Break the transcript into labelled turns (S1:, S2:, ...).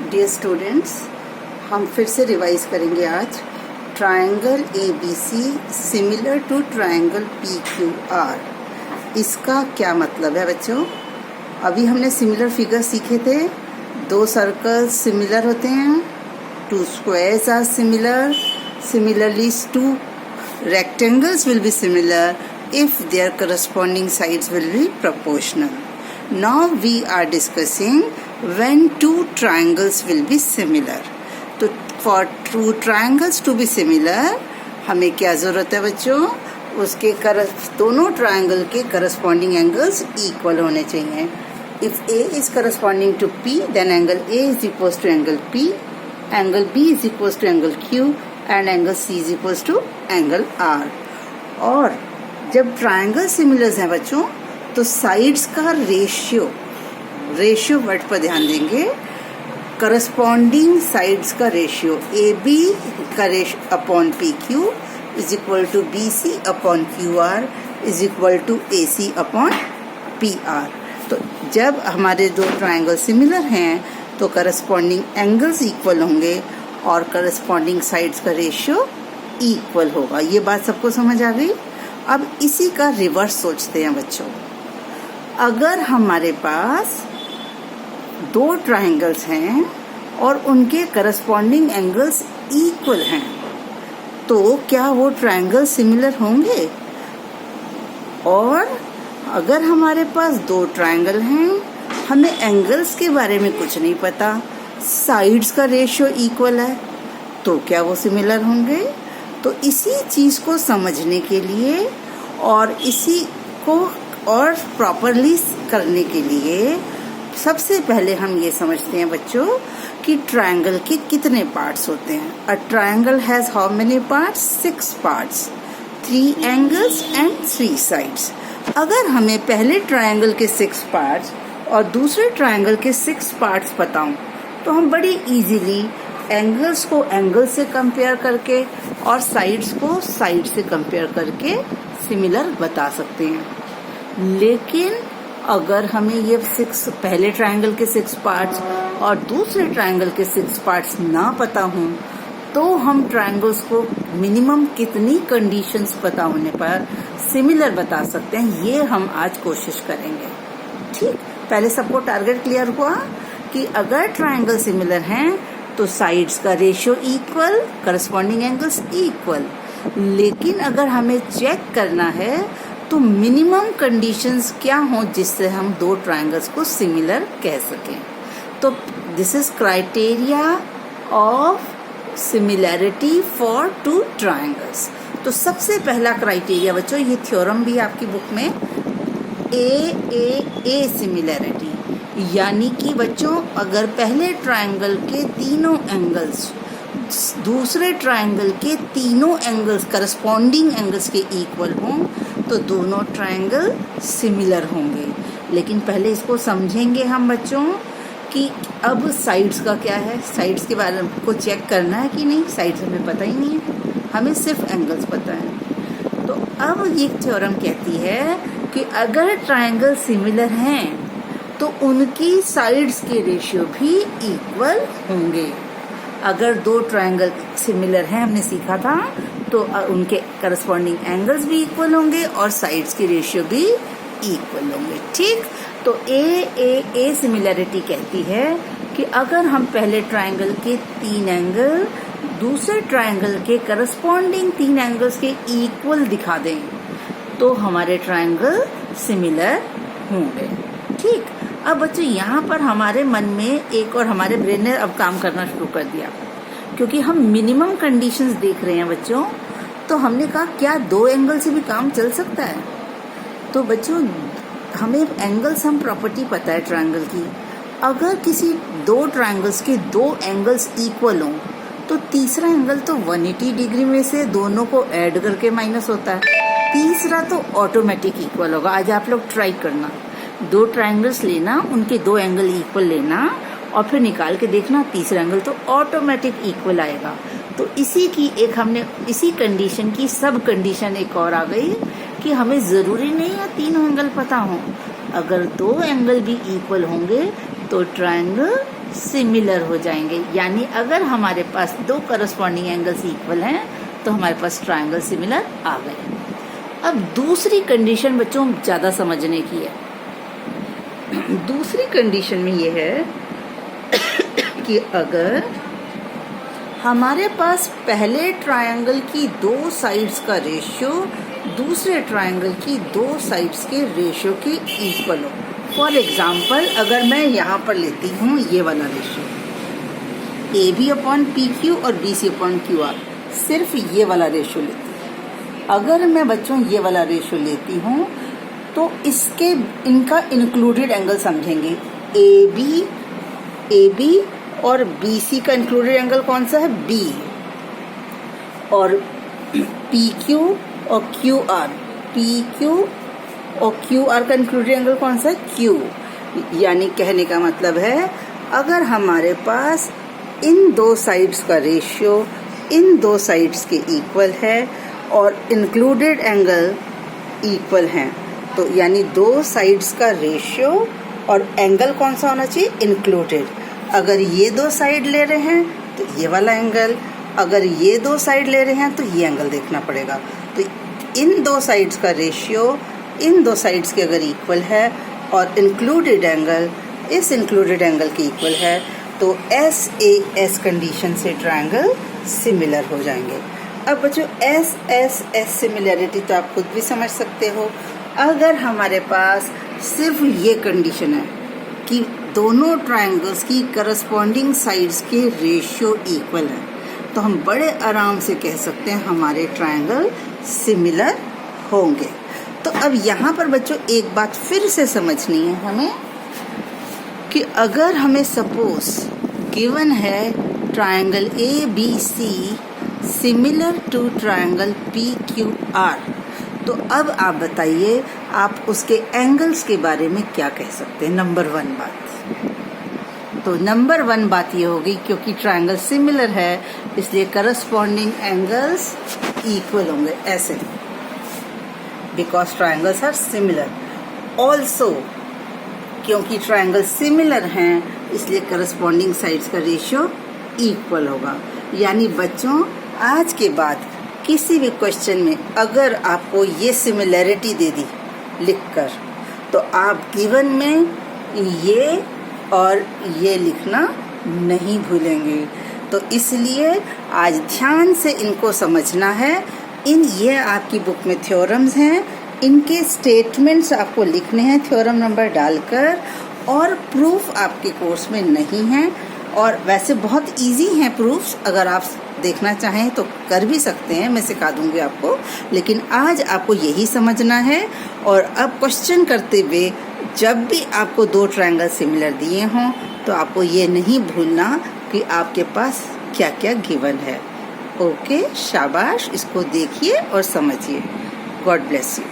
S1: Dear students, हम फिर से रिवाइज करेंगे आज triangle ABC similar to triangle PQR। इसका क्या मतलब है बच्चों? अभी हमने सिमिलर फिगर सीखे थे। दो सर्कल्स सिमिलर होते हैं, two squares are similar, similarly two rectangles will be similar if their corresponding sides will be proportional. Now we are discussing when two triangles will be similar. तो for two triangles to be similar हमें क्या जरूरत है बच्चों? उसके दोनों triangle के corresponding angles equal होने चाहिए. If A is corresponding to P, then angle A is equals to angle P, angle B is equals to angle Q, and angle C is equals to angle R। और जब triangle similars हैं बच्चों तो sides का ratio word पर ध्यान देंगे। Corresponding sides का रेशियो AB का ratio upon PQ is equal to BC upon QR is equal to AC upon PR। तो जब हमारे दो ट्रायंगल सिमिलर हैं तो करस्पॉन्डिंग एंगल्स इक्वल होंगे और करस्पॉन्डिंग साइड्स का रेशियो इक्वल होगा। ये बात सबको समझ आ गई? अब इसी का रिवर्स सोचते हैं बच्चों। अगर हमारे पास दो ट्रायंगल्स हैं और उनके करस्पॉन्डिंग एंगल्स इक्वल हैं तो क्या वो ट्रायंगल सिमिलर होंगे? और अगर हमारे पास दो ट्रायंगल हैं, हमें एंगल्स के बारे में कुछ नहीं पता, साइड्स का रेशियो इक्वल है, तो क्या वो सिमिलर होंगे? तो इसी चीज को समझने के लिए और इसी को और प्रॉपरली करने के लिए सबसे पहले हम ये समझते हैं बच्चों कि ट्रायंगल के कितने पार्ट्स होते हैं। A triangle has how many parts? 6 parts, 3 angles and 3 sides. अगर हमें पहले ट्रायंगल के 6 पार्ट्स और दूसरे ट्रायंगल के 6 पार्ट्स पता हों तो हम बड़ी इजीली एंगल्स को एंगल से कंपेयर करके और साइड्स को साइड से कंपेयर करके सिमिलर बता सकते हैं। लेकिन अगर हमें ये पहले ट्रायंगल के 6 पार्ट्स और दूसरे ट्रायंगल के 6 पार्ट्स ना पता हों तो हम ट्रायंगल्स को मिनिमम कितनी कंडीशंस पता होने पर सिमिलर बता सकते हैं, ये हम आज कोशिश करेंगे। ठीक, पहले सबको टारगेट क्लियर हुआ कि अगर ट्रायंगल सिमिलर हैं तो साइड्स का ratio equal, corresponding angles equal. लेकिन अगर हमें चेक करना है तो मिनिमम कंडीशंस क्या हो जिससे हम दो ट्रायंगल्स को सिमिलर कह सकें। तो this is criteria of similarity for two triangles. तो सबसे पहला क्राइटेरिया बच्चों, ये थ्योरम भी आपकी बुक में ए सिमिलैरिटी, यानी कि बच्चों अगर पहले ट्रायंगल के तीनों एंगल्स दूसरे ट्रायंगल के तीनों एंगल्स करस्पॉन्डिंग एंगल्स के इक्वल हों तो दोनों ट्रायंगल सिमिलर होंगे। लेकिन पहले इसको समझेंगे हम बच्चों कि अब साइड्स का क्या है, साइड्स के बारे में को चेक करना है कि नहीं, साइड्स हमें पता ही नहीं है, हमें सिर्फ एंगल्स पता है। तो अब ये थ्योरम कहती है कि अगर ट्रायंगल सिमिलर हैं तो उनकी साइड्स के रेशियो भी इक्वल होंगे। अगर दो ट्रायंगल सिमिलर हैं, हमने सीखा था, तो उनके करस्पॉन्डिंग एंगल्स भी इक्वल होंगे और साइड्स के रेशियो भी इक्वल होंगे। ठीक, तो ए सिमिलैरिटी कहती है कि अगर हम पहले ट्रायंगल के 3 एंगल दूसरे ट्रायंगल के करस्पॉन्डिंग 3 एंगल्स के इक्वल दिखा दें तो हमारे ट्रायंगल सिमिलर होंगे। ठीक, अब बच्चों यहाँ पर हमारे मन में एक और हमारे ब्रेन ने अब काम करना शुरू कर दिया, क्योंकि हम मिनिमम कंडीशंस देख रहे हैं बच्चों। तो हमने कहा क्या 2 एंगल से भी काम चल सकता है? तो बच्चों हमें एंगल्स, हम प्रॉपर्टी पता है ट्रायंगल की। अगर किसी दो ट्रायंगल्स के 2 एंगल्स इक्वल हों तो तीसरा एंगल तो 180 डिग्री में से दोनों को ऐड करके माइनस होता है, तीसरा तो ऑटोमेटिक इक्वल होगा। आज आप लोग ट्राई करना, 2 ट्रायंगल्स लेना, उनके 2 एंगल इक्वल लेना और फिर निकाल के देखना, तीसरा एंगल तो ऑटोमेटिक इक्वल आएगा। तो इसी कंडीशन की सब कंडीशन एक और आ गई कि हमें जरूरी नहीं है तीनों एंगल पता हो, अगर 2 एंगल भी इक्वल होंगे तो ट्रायंगल सिमिलर हो जाएंगे। यानी अगर हमारे पास दो करस्पॉन्डिंग एंगल्स इक्वल हैं तो हमारे पास ट्रायंगल सिमिलर आ गए। अब दूसरी कंडीशन बच्चों ज़्यादा समझने की है। दूसरी कंडीशन में ये है कि अगर हमारे पास पहले ट्रायंगल की दो साइड्स का रेशियो दूसरे ट्रायंगल की दो साइड्स के रेशियो के इक्वल हो। फॉर एग्जाम्पल अगर मैं यहाँ पर लेती हूँ ये वाला रेशियो AB/PQ और BC/QR, सिर्फ ये वाला रेशियो लेती हूँ। अगर मैं बच्चों ये वाला रेशियो लेती हूँ तो इनका इंक्लूडेड एंगल समझेंगे। AB और BC का इंक्लूडेड एंगल कौन सा है? B। और PQ और PQ और QR का इंक्लूडेड एंगल कौन सा है? Q। यानी कहने का मतलब है अगर हमारे पास इन दो साइड्स का रेशियो इन दो साइड्स के इक्वल है और इंक्लूडेड एंगल इक्वल हैं, तो यानी दो साइड्स का रेशियो और एंगल कौन सा होना चाहिए? इंक्लूडेड। अगर ये दो साइड ले रहे हैं तो ये वाला एंगल, अगर ये दो साइड ले रहे हैं तो ये एंगल देखना पड़ेगा। तो इन दो साइड्स का रेशियो इन दो साइड्स के अगर इक्वल है और इंक्लूडेड एंगल इस इंक्लूडेड एंगल के इक्वल है तो SAS कंडीशन से ट्रायंगल सिमिलर हो जाएंगे। अब बच्चों SSS सिमिलरिटी तो आप खुद भी समझ सकते हो। अगर हमारे पास सिर्फ ये कंडीशन है कि दोनों ट्रायंगल्स की करस्पॉन्डिंग साइड्स के रेशियो इक्वल है तो हम बड़े आराम से कह सकते हैं हमारे ट्रायंगल सिमिलर होंगे। तो अब यहाँ पर बच्चों एक बात फिर से समझनी है हमें कि अगर हमें सपोज गिवन है triangle ABC similar to triangle PQR, तो अब आप बताइए आप उसके एंगल्स के बारे में क्या कह सकते हैं। नंबर 1 बात, तो नंबर 1 बात ये होगी क्योंकि ट्रायंगल सिमिलर है इसलिए करस्पॉन्डिंग एंगल्स इक्वल होंगे ऐसे, because triangles are similar. Also क्योंकि ट्रायंगल सिमिलर हैं इसलिए करस्पॉन्डिंग साइड्स का रेशियो इक्वल होगा। यानी बच्चों आज के बाद किसी भी क्वेश्चन में अगर आपको ये सिमिलैरिटी दे दी लिखकर तो आप गिवन में ये और ये लिखना नहीं भूलेंगे। तो इसलिए आज ध्यान से इनको समझना है। ये आपकी बुक में थ्योरम्स हैं, इनके स्टेटमेंट्स आपको लिखने हैं थ्योरम नंबर डालकर, और प्रूफ आपके कोर्स में नहीं है। और वैसे बहुत इजी हैं प्रूफ्स, अगर आप देखना चाहें तो कर भी सकते हैं, मैं सिखा दूंगी आपको। लेकिन आज आपको यही समझना है। और अब क्वेश्चन करते हुए जब भी आपको दो ट्रायंगल सिमिलर दिए हों तो आपको ये नहीं भूलना कि आपके पास क्या क्या गिवन है। ओके, शाबाश, इसको देखिए और समझिए। God bless you.